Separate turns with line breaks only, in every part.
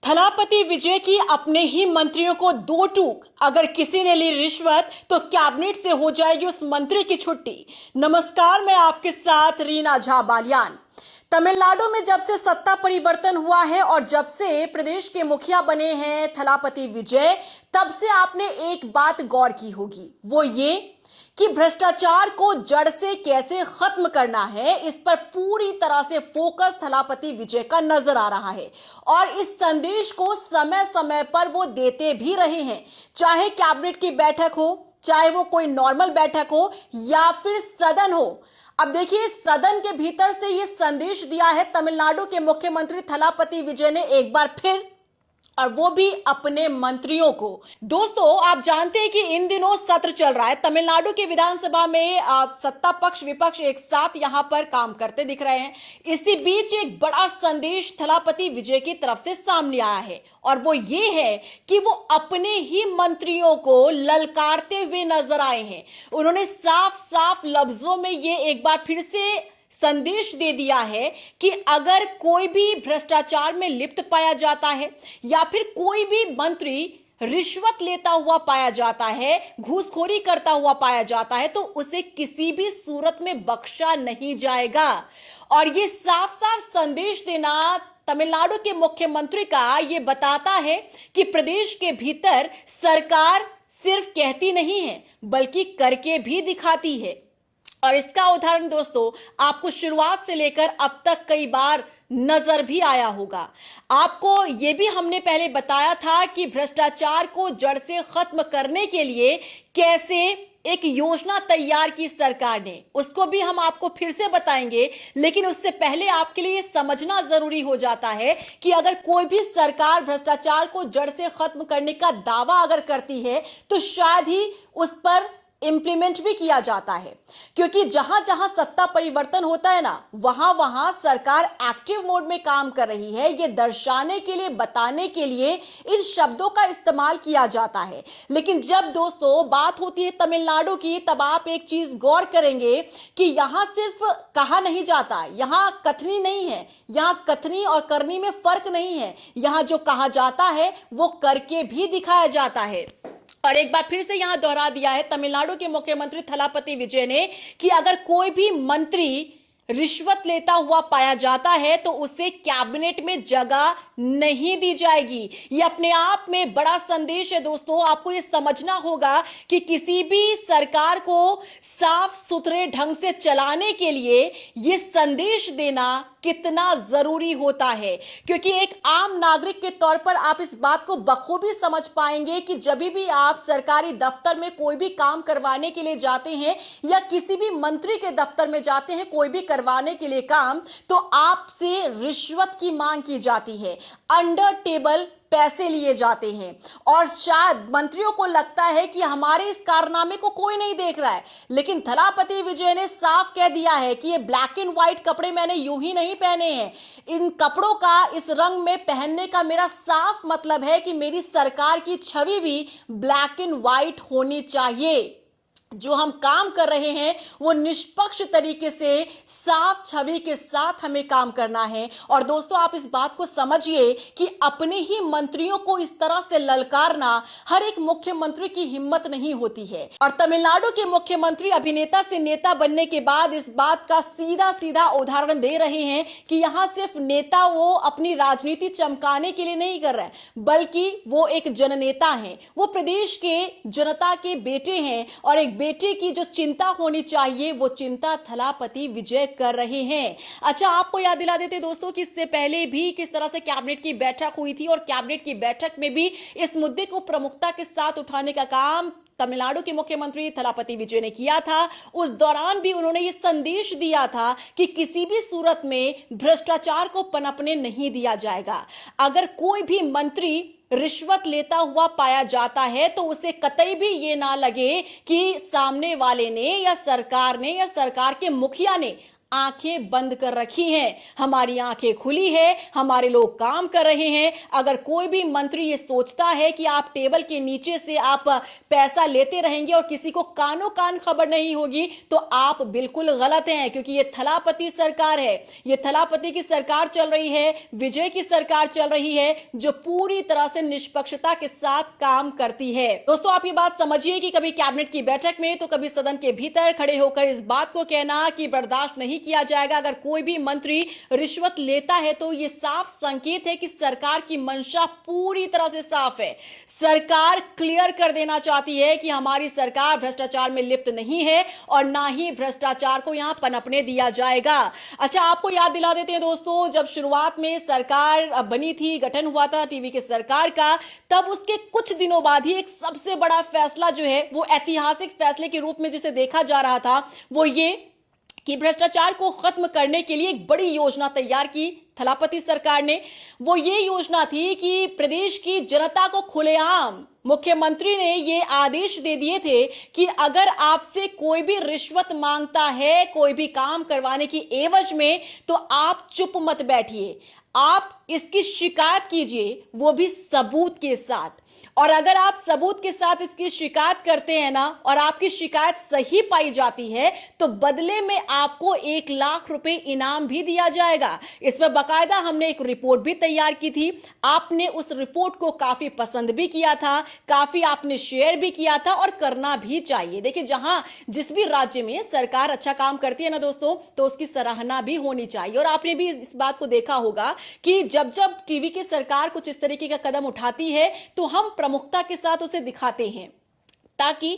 थलापति विजय की अपने ही मंत्रियों को दो टूक। अगर किसी ने ली रिश्वत तो कैबिनेट से हो जाएगी उस मंत्री की छुट्टी। नमस्कार, मैं आपके साथ रीना झा बालियान। तमिलनाडु में जब से सत्ता परिवर्तन हुआ है और जब से प्रदेश के मुखिया बने हैं थलापति विजय, तब से आपने एक बात गौर की होगी, वो ये कि भ्रष्टाचार को जड़ से कैसे खत्म करना है, इस पर पूरी तरह से फोकस थलापति विजय का नजर आ रहा है। और इस संदेश को समय समय पर वो देते भी रहे हैं, चाहे कैबिनेट की बैठक हो, चाहे वो कोई नॉर्मल बैठक हो या फिर सदन हो। अब देखिए, सदन के भीतर से ये संदेश दिया है तमिलनाडु के मुख्यमंत्री थलापति विजय ने एक बार फिर, और वो भी अपने मंत्रियों को। दोस्तों, आप जानते हैं कि इन दिनों सत्र चल रहा है तमिलनाडु की विधानसभा में। सत्ता पक्ष विपक्ष एक साथ यहां पर काम करते दिख रहे हैं। इसी बीच एक बड़ा संदेश थलापति विजय की तरफ से सामने आया है, और वो ये है कि वो अपने ही मंत्रियों को ललकारते हुए नजर आए हैं। उन्होंने साफ साफ लफ्जों में ये एक बार फिर से संदेश दे दिया है कि अगर कोई भी भ्रष्टाचार में लिप्त पाया जाता है या फिर कोई भी मंत्री रिश्वत लेता हुआ पाया जाता है, घूसखोरी करता हुआ पाया जाता है, तो उसे किसी भी सूरत में बख्शा नहीं जाएगा। और ये साफ साफ संदेश देना तमिलनाडु के मुख्यमंत्री का ये बताता है कि प्रदेश के भीतर सरकार सिर्फ कहती नहीं है बल्कि करके भी दिखाती है। और इसका उदाहरण दोस्तों आपको शुरुआत से लेकर अब तक कई बार नजर भी आया होगा। आपको यह भी हमने पहले बताया था कि भ्रष्टाचार को जड़ से खत्म करने के लिए कैसे एक योजना तैयार की सरकार ने, उसको भी हम आपको फिर से बताएंगे। लेकिन उससे पहले आपके लिए समझना जरूरी हो जाता है कि अगर कोई भी सरकार भ्रष्टाचार को जड़ से खत्म करने का दावा अगर करती है तो शायद ही उस पर इंप्लीमेंट भी किया जाता है, क्योंकि जहां जहां सत्ता परिवर्तन होता है ना, वहां वहां सरकार एक्टिव मोड में काम कर रही है, ये दर्शाने के लिए, बताने के लिए इन शब्दों का इस्तेमाल किया जाता है। लेकिन जब दोस्तों बात होती है तमिलनाडु की, तब आप एक चीज गौर करेंगे कि यहां सिर्फ कहा नहीं जाता, यहां कथनी नहीं है, यहां कथनी और करनी में फर्क नहीं है। यहां जो कहा जाता है वो करके भी दिखाया जाता है। और एक बार फिर से यहां दोहरा दिया है तमिलनाडु के मुख्यमंत्री थलापति विजय ने कि अगर कोई भी मंत्री रिश्वत लेता हुआ पाया जाता है तो उसे कैबिनेट में जगह नहीं दी जाएगी। ये अपने आप में बड़ा संदेश है दोस्तों। आपको ये समझना होगा कि किसी भी सरकार को साफ सुथरे ढंग से चलाने के लिए ये संदेश देना कितना जरूरी होता है, क्योंकि एक आम नागरिक के तौर पर आप इस बात को बखूबी समझ पाएंगे कि जब भी आप सरकारी दफ्तर में कोई भी काम करवाने के लिए जाते हैं या किसी भी मंत्री के दफ्तर में जाते हैं कोई भी करवाने के लिए काम, तो आपसे रिश्वत की मांग की जाती है, अंडर टेबल पैसे लिए जाते हैं। और शायद मंत्रियों को लगता है कि हमारे इस कारनामे को कोई नहीं देख रहा है, लेकिन थलापति विजय ने साफ कह दिया है कि ये ब्लैक एंड व्हाइट कपड़े मैंने यूं ही नहीं पहने हैं। इन कपड़ों का, इस रंग में पहनने का मेरा साफ मतलब है कि मेरी सरकार की छवि भी ब्लैक एंड व्हाइट होनी चाहिए। जो हम काम कर रहे हैं वो निष्पक्ष तरीके से साफ छवि के साथ हमें काम करना है। और दोस्तों, आप इस बात को समझिए कि अपने ही मंत्रियों को इस तरह से ललकारना हर एक मुख्यमंत्री की हिम्मत नहीं होती है। और तमिलनाडु के मुख्यमंत्री अभिनेता से नेता बनने के बाद इस बात का सीधा सीधा उदाहरण दे रहे हैं कि यहां सिर्फ नेता वो अपनी राजनीति चमकाने के लिए नहीं कर रहे हैं, बल्कि वो एक जननेता हैं, वो प्रदेश के जनता के बेटे हैं। और एक बेटे की जो चिंता होनी चाहिए वो चिंता थलापति विजय कर रहे हैं। अच्छा, आपको याद दिला देते दोस्तों कि इससे पहले भी किस तरह से कैबिनेट की बैठक हुई थी, और कैबिनेट की बैठक में भी इस मुद्दे को प्रमुखता के साथ उठाने का काम तमिलनाडु के मुख्यमंत्री थलापति विजय ने किया था। उस दौरान भी उन्होंने ये संदेश दिया था कि किसी भी सूरत में भ्रष्टाचार को पनपने नहीं दिया जाएगा। अगर कोई भी मंत्री रिश्वत लेता हुआ पाया जाता है तो उसे कतई भी ये ना लगे कि सामने वाले ने या सरकार के मुखिया ने आंखें बंद कर रखी हैं। हमारी आंखें खुली है, हमारे लोग काम कर रहे हैं। अगर कोई भी मंत्री ये सोचता है कि आप टेबल के नीचे से आप पैसा लेते रहेंगे और किसी को कानो कान खबर नहीं होगी, तो आप बिल्कुल गलत हैं, क्योंकि ये थलापति सरकार है। ये थलापति की सरकार चल रही है, विजय की सरकार चल रही है, जो पूरी तरह से निष्पक्षता के साथ काम करती है। दोस्तों, आप ये बात समझिए कि कभी कैबिनेट की बैठक में तो कभी सदन के भीतर खड़े होकर इस बात को कहना कि बर्दाश्त नहीं किया जाएगा अगर कोई भी मंत्री रिश्वत लेता है, तो ये साफ संकेत है कि सरकार की मंशा पूरी तरह से साफ है। सरकार क्लियर कर देना चाहती है कि हमारी सरकार भ्रष्टाचार में लिप्त नहीं है और ना ही भ्रष्टाचार को यहां पनपने दिया जाएगा। अच्छा, आपको याद दिला देते हैं दोस्तों, जब शुरुआत में सरकार बनी थी, गठन हुआ था टीवी की सरकार का, तब उसके कुछ दिनों बाद ही एक सबसे बड़ा फैसला जो है वो ऐतिहासिक फैसले के रूप में जिसे देखा जा रहा था, वो ये कि भ्रष्टाचार को खत्म करने के लिए एक बड़ी योजना तैयार की थलापति सरकार ने। वो ये योजना थी कि प्रदेश की जनता को खुलेआम मुख्यमंत्री ने ये आदेश दे दिए थे कि अगर आपसे कोई भी रिश्वत मांगता है कोई भी काम करवाने की एवज में, तो आप चुप मत बैठिए, आप इसकी शिकायत कीजिए, वो भी सबूत के साथ। और अगर आप सबूत के साथ इसकी शिकायत करते हैं ना, और आपकी शिकायत सही पाई जाती है, तो बदले में आपको 1 लाख रुपए इनाम भी दिया जाएगा। इस पर बाकायदा हमने एक रिपोर्ट भी तैयार की थी। आपने उस रिपोर्ट को काफी पसंद भी किया था, काफी आपने शेयर भी किया था, और करना भी चाहिए। देखिए, जहां जिस भी राज्य में सरकार अच्छा काम करती है ना दोस्तों, तो उसकी सराहना भी होनी चाहिए। और आपने भी इस बात को देखा होगा कि जब जब टीवी की सरकार कुछ इस तरीके का कदम उठाती है, तो हम प्रमुखता के साथ उसे दिखाते हैं, ताकि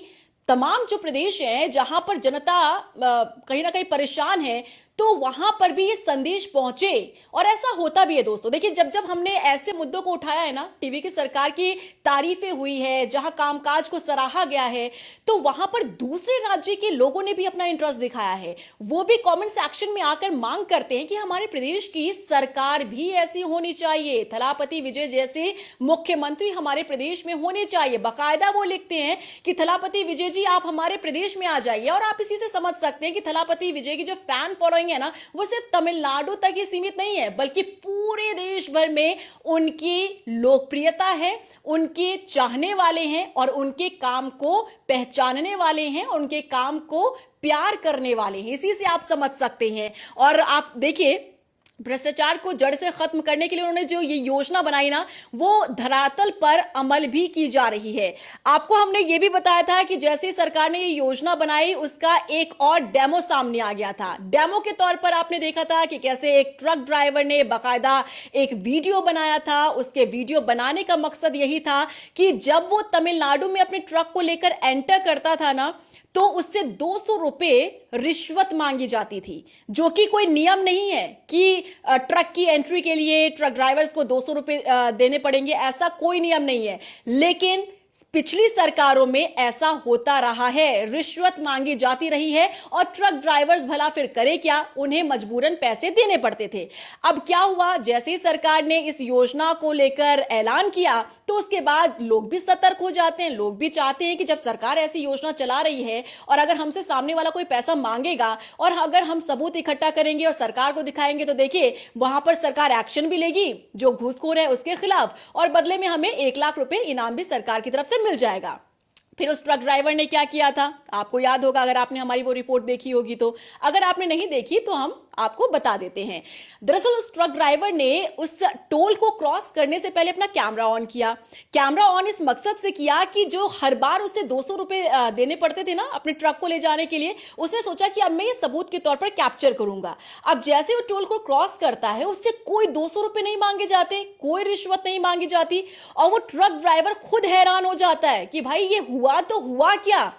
तमाम जो प्रदेश हैं जहां पर जनता कहीं ना कहीं परेशान है, तो वहां पर भी ये संदेश पहुंचे। और ऐसा होता भी है दोस्तों। देखिए, जब जब हमने ऐसे मुद्दों को उठाया है ना, टीवी की सरकार की तारीफें हुई है, जहां कामकाज को सराहा गया है, तो वहां पर दूसरे राज्य के लोगों ने भी अपना इंटरेस्ट दिखाया है। वो भी कमेंट सेक्शन में आकर मांग करते हैं कि हमारे प्रदेश की सरकार भी ऐसी होनी चाहिए, थलापति विजय जैसे मुख्यमंत्री हमारे प्रदेश में होने चाहिए। बाकायदा वो लिखते हैं कि थलापति विजय जी, आप हमारे प्रदेश में आ जाइए। और आप इसी से समझ सकते हैं कि थलापति विजय की जो फैन फॉलोइंग है ना, वो सिर्फ तमिलनाडु तक ही सीमित नहीं है, बल्कि पूरे देश भर में उनकी लोकप्रियता है, उनके चाहने वाले हैं, और उनके काम को पहचानने वाले हैं, और उनके काम को प्यार करने वाले हैं। इसी से आप समझ सकते हैं। और आप देखिए, भ्रष्टाचार को जड़ से खत्म करने के लिए उन्होंने जो ये योजना बनाई ना, वो धरातल पर अमल भी की जा रही है। आपको हमने ये भी बताया था कि जैसे सरकार ने ये योजना बनाई, उसका एक और डेमो सामने आ गया था। डेमो के तौर पर आपने देखा था कि कैसे एक ट्रक ड्राइवर ने बाकायदा एक वीडियो बनाया था। उसके वीडियो बनाने का मकसद यही था कि जब वो तमिलनाडु में अपने ट्रक को लेकर एंटर करता था ना, तो उससे 200 रुपए रिश्वत मांगी जाती थी, जो कि कोई नियम नहीं है कि ट्रक की एंट्री के लिए ट्रक ड्राइवर्स को 200 रुपए देने पड़ेंगे, ऐसा कोई नियम नहीं है। लेकिन पिछली सरकारों में ऐसा होता रहा है, रिश्वत मांगी जाती रही है, और ट्रक ड्राइवर्स भला फिर करे क्या, उन्हें मजबूरन पैसे देने पड़ते थे। अब क्या हुआ, जैसे ही सरकार ने इस योजना को लेकर ऐलान किया, तो उसके बाद लोग भी सतर्क हो जाते हैं। लोग भी चाहते हैं कि जब सरकार ऐसी योजना चला रही है, और अगर हमसे सामने वाला कोई पैसा मांगेगा, और अगर हम सबूत इकट्ठा करेंगे और सरकार को दिखाएंगे, तो देखिए वहां पर सरकार एक्शन भी लेगी जो घूसखोर है उसके खिलाफ, और बदले में हमें 1 लाख रुपए इनाम भी सरकार की तरफ से मिल जाएगा। फिर उस ट्रक ड्राइवर ने क्या किया था, आपको याद होगा अगर आपने हमारी वो रिपोर्ट देखी होगी तो। अगर आपने नहीं देखी तो हम आपको बता देते हैं। दरअसल उस ट्रक ड्राइवर ने उस टोल को क्रॉस करने से पहले अपना कैमरा ऑन किया। कैमरा ऑन इस मकसद से किया कि जो हर बार उसे 200 रुपए देने पड़ते थे ना अपने ट्रक को ले जाने के लिए, उसने सोचा कि अब मैं ये सबूत के तौर पर कैप्चर करूंगा। अब जैसे वो टोल को क्रॉस करता है, उससे कोई 200 रुपए नहीं मांगे जाते, कोई रिश्वत नहीं मांगी जाती, और वो ट्रक ड्राइवर खुद हैरान हो जाता है कि भाई ये हुआ तो हुआ क्या।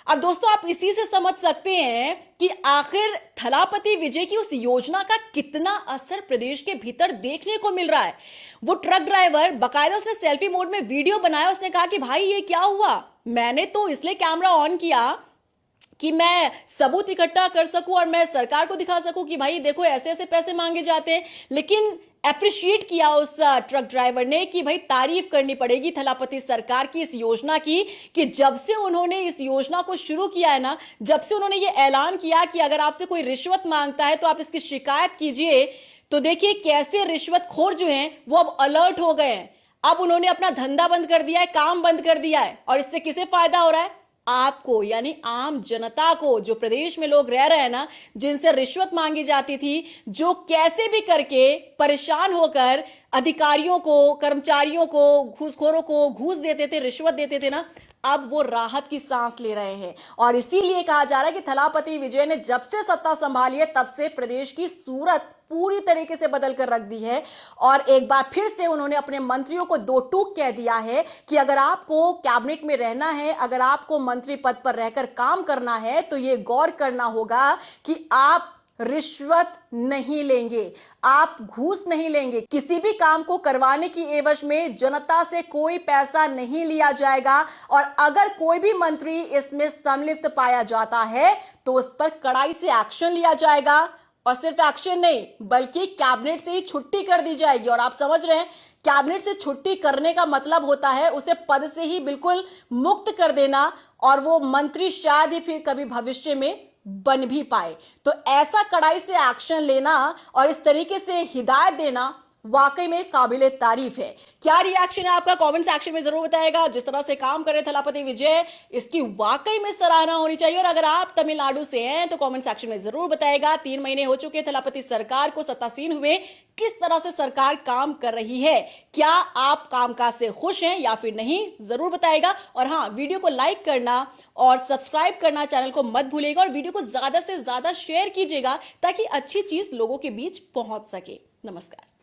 अब दोस्तों, आप इसी से समझ सकते हैं कि आखिर थलापति विजय की उस योजना का कितना असर प्रदेश के भीतर देखने को मिल रहा है। वो ट्रक ड्राइवर बाकायदा उसने सेल्फी मोड में वीडियो बनाया। उसने कहा कि भाई ये क्या हुआ, मैंने तो इसलिए कैमरा ऑन किया कि मैं सबूत इकट्ठा कर सकूं और मैं सरकार को दिखा सकूं कि भाई देखो ऐसे ऐसे पैसे मांगे जाते हैं। लेकिन अप्रिशिएट किया उस ट्रक ड्राइवर ने कि भाई तारीफ करनी पड़ेगी थलापति सरकार की इस योजना की, कि जब से उन्होंने इस योजना को शुरू किया है ना, जब से उन्होंने ये ऐलान किया कि अगर आपसे कोई रिश्वत मांगता है तो आप इसकी शिकायत कीजिए, तो देखिए कैसे रिश्वतखोर जो हैं वो अब अलर्ट हो गए हैं। अब उन्होंने अपना धंधा बंद कर दिया है, काम बंद कर दिया है, और इससे किसे फायदा हो रहा है? आपको, यानी आम जनता को। जो प्रदेश में लोग रह रहे हैं ना, जिनसे रिश्वत मांगी जाती थी, जो कैसे भी करके परेशान होकर अधिकारियों को, कर्मचारियों को, घूसखोरों को घूस देते थे, रिश्वत देते थे ना, अब वो राहत की सांस ले रहे हैं। और इसीलिए कहा जा रहा है कि थलापति विजय ने जब से सत्ता संभाली है तब से प्रदेश की सूरत पूरी तरीके से बदल कर रख दी है। और एक बार फिर से उन्होंने अपने मंत्रियों को दो टूक कह दिया है कि अगर आपको कैबिनेट में रहना है, अगर आपको मंत्री पद पर रहकर काम करना है, तो ये गौर करना होगा कि आप रिश्वत नहीं लेंगे, आप घूस नहीं लेंगे, किसी भी काम को करवाने की एवज में जनता से कोई पैसा नहीं लिया जाएगा। और अगर कोई भी मंत्री इसमें सम्मिलित पाया जाता है तो उस पर कड़ाई से एक्शन लिया जाएगा। और सिर्फ एक्शन नहीं, बल्कि कैबिनेट से ही छुट्टी कर दी जाएगी। और आप समझ रहे हैं, कैबिनेट से छुट्टी करने का मतलब होता है उसे पद से ही बिल्कुल मुक्त कर देना, और वो मंत्री शायद ही फिर कभी भविष्य में बन भी पाए। तो ऐसा कड़ाई से एक्शन लेना और इस तरीके से हिदायत देना वाकई में काबिले तारीफ है। क्या रिएक्शन है आपका, कमेंट सेक्शन में जरूर बताएगा। जिस तरह से काम करे थलापति विजय, इसकी वाकई में सराहना होनी चाहिए। और अगर आप तमिलनाडु से हैं तो कमेंट सेक्शन में जरूर बताएगा। 3 महीने हो चुके थलापति सरकार को सत्तासीन हुए, किस तरह से सरकार काम कर रही है, क्या आप कामकाज से खुश हैं या फिर नहीं, जरूर बताएगा। और हाँ, वीडियो को लाइक करना और सब्सक्राइब करना चैनल को मत भूलिएगा, और वीडियो को ज्यादा से ज्यादा शेयर कीजिएगा ताकि अच्छी चीज लोगों के बीच पहुंच सके। नमस्कार।